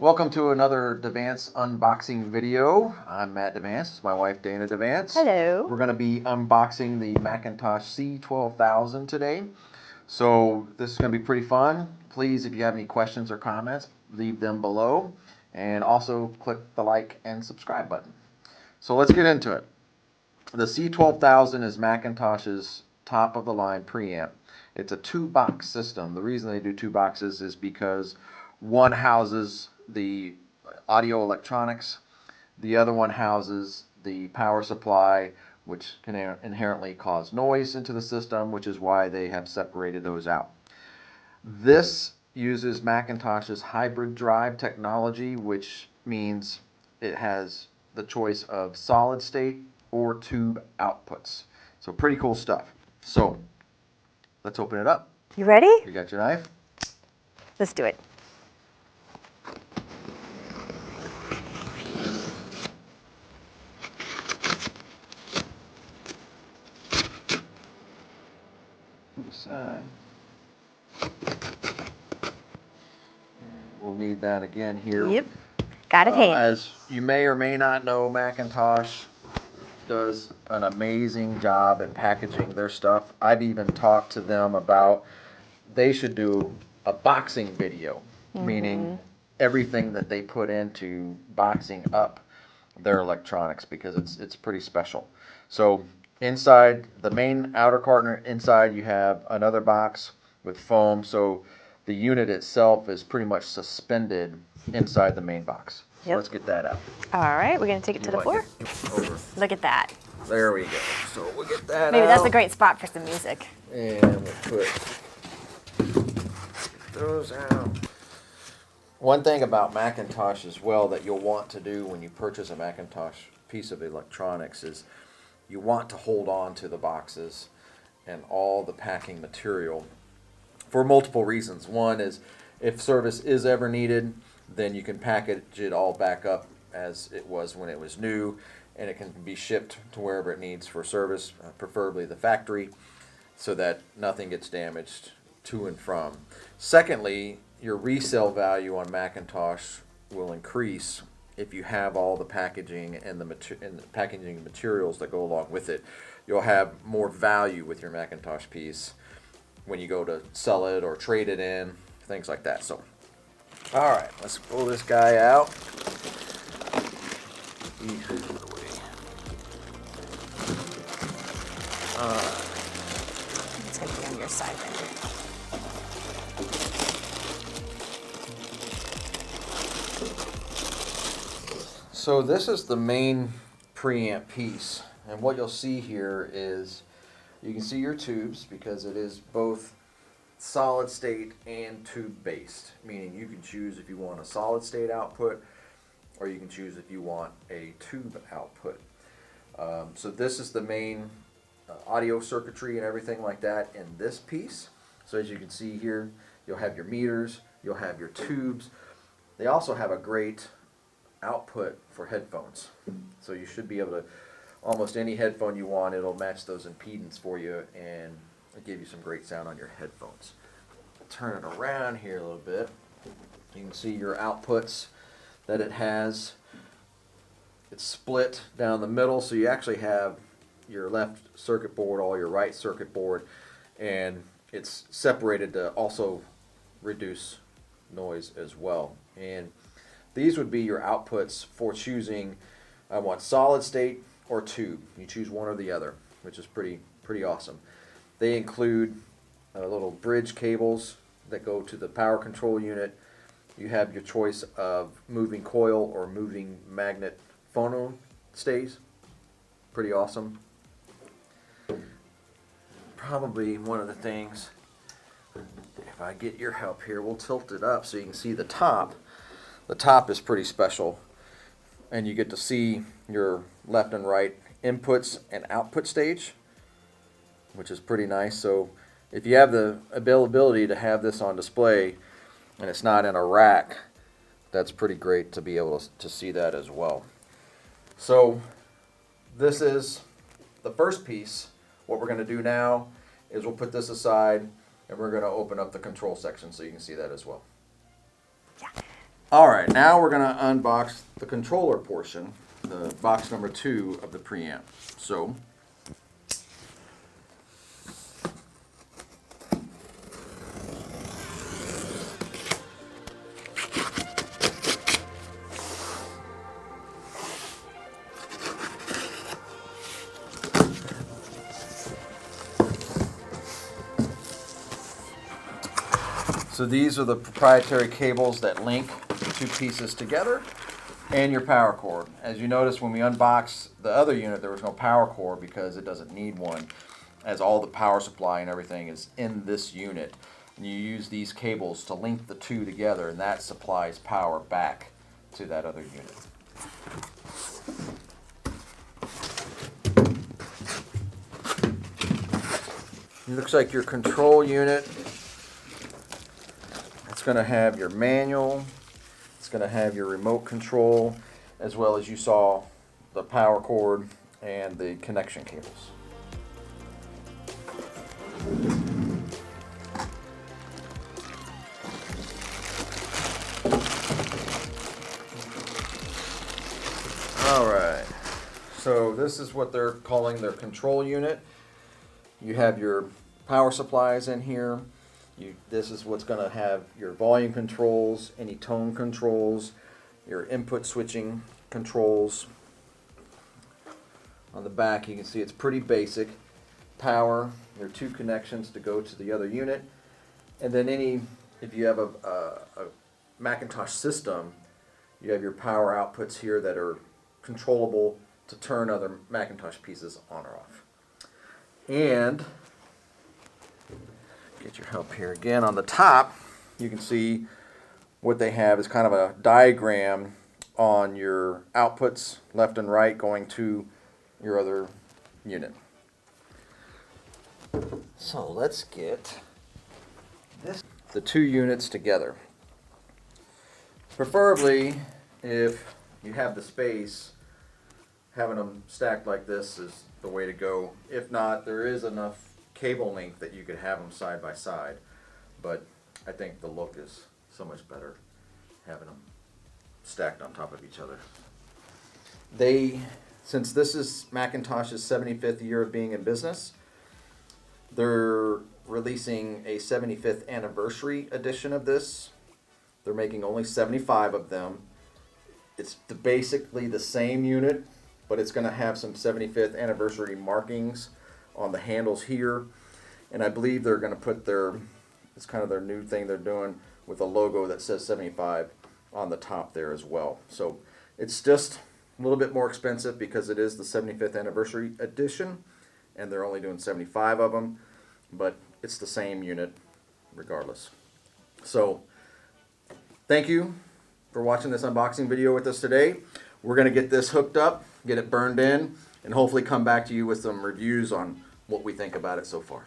Welcome to another DeVance unboxing video. I'm Matt DeVance. It's my wife Dana DeVance. Hello. We're going to be unboxing the Macintosh C12000 today. So this is going to be pretty fun. Please, if you have any questions or comments, leave them below. And also click the like and subscribe button. So let's get into it. The C12000 is Macintosh's top of the line preamp. It's a two-box system. The reason they do two boxes is because one houses the audio electronics, the other one houses the power supply, which can inherently cause noise into the system, which is why they have separated those out. This uses Macintosh's hybrid drive technology, which means it has the choice of solid state or tube outputs. So pretty cool stuff. So let's open it up. You ready? You got your knife? Let's do it. Side. We'll need that again here. Yep. Got it handy. As you may or may not know, Macintosh does an amazing job at packaging their stuff. I've even talked to them about they should do a boxing video, meaning everything that they put into boxing up their electronics, because it's pretty special. So inside the main outer carton, inside you have another box with foam, so the unit itself is pretty much suspended inside the main box. So Yep. let's get that out. All right, we're going to take it to the You floor. want it over. Look at that. There we go. So we'll get that Maybe out. that's a great spot for some music. And we'll put those out. One thing about Macintosh as well that you'll want to do when you purchase a Macintosh piece of electronics is you want to hold on to the boxes and all the packing material for multiple reasons. One is if service is ever needed, then you can package it all back up as it was when it was new, and it can be shipped to wherever it needs for service, preferably the factory, so that nothing gets damaged to and from. Secondly, your resale value on Macintosh will increase if you have all the packaging and the packaging materials that go along with it. You'll have more value with your Macintosh piece when you go to sell it or trade it in, things like that. So, all right, let's pull this guy out. It's going to be on your side then. So this is the main preamp piece, and what you'll see here is you can see your tubes, because it is both solid state and tube based, meaning you can choose if you want a solid state output or you can choose if you want a tube output. So this is the main audio circuitry and everything like that in this piece. So as you can see here, you'll have your meters, you'll have your tubes. They also have a great output for headphones, so you should be able to, almost any headphone you want, it'll match those impedance for you and give you some great sound on your headphones. Turn it around here a little bit. You can see your outputs that it has. It's split down the middle, so you actually have your left circuit board, all your right circuit board, and it's separated to also reduce noise as well. And these would be your outputs for choosing, I want solid state or tube. You choose one or the other, which is pretty awesome. They include little bridge cables that go to the power control unit. You have your choice of moving coil or moving magnet phono stays. Pretty awesome. Probably one of the things, if I get your help here, we'll tilt it up so you can see the top. The top is pretty special, and you get to see your left and right inputs and output stage, which is pretty nice. So if you have the availability to have this on display and it's not in a rack, that's pretty great to be able to see that as well. So this is the first piece. What we're going to do now is we'll put this aside and we're going to open up the control section so you can see that as well. Yeah. All right, now we're gonna unbox the controller portion, the box number 2 of the preamp. So, these are the proprietary cables that link the 2 pieces together, and your power cord. As you notice, when we unboxed the other unit, there was no power cord because it doesn't need one, as all the power supply and everything is in this unit. And you use these cables to link the 2 together, and that supplies power back to that other unit. It looks like your control unit. It's going to have your manual, it's going to have your remote control, as well as you saw the power cord and the connection cables. Alright, so this is what they're calling their control unit. You have your power supplies in here. This is what's going to have your volume controls, any tone controls, your input switching controls. On the back you can see it's pretty basic. Power, there are 2 connections to go to the other unit. And then if you have a Macintosh system, you have your power outputs here that are controllable to turn other Macintosh pieces on or off. And get your help here again. On the top, you can see what they have is kind of a diagram on your outputs, left and right, going to your other unit. So let's get the 2 units together. Preferably, if you have the space, having them stacked like this is the way to go. If not, there is enough cable length that you could have them side by side, but I think the look is so much better having them stacked on top of each other. Since this is Macintosh's 75th year of being in business, they're releasing a 75th anniversary edition of this. They're making only 75 of them. It's basically the same unit, but it's going to have some 75th anniversary markings on the handles here, and I believe they're going to put it's kind of their new thing they're doing with a logo that says 75 on the top there as well. So it's just a little bit more expensive because it is the 75th anniversary edition, and they're only doing 75 of them, but it's the same unit regardless. So thank you for watching this unboxing video with us today. We're going to get this hooked up, get it burned in, and hopefully come back to you with some reviews on what we think about it so far.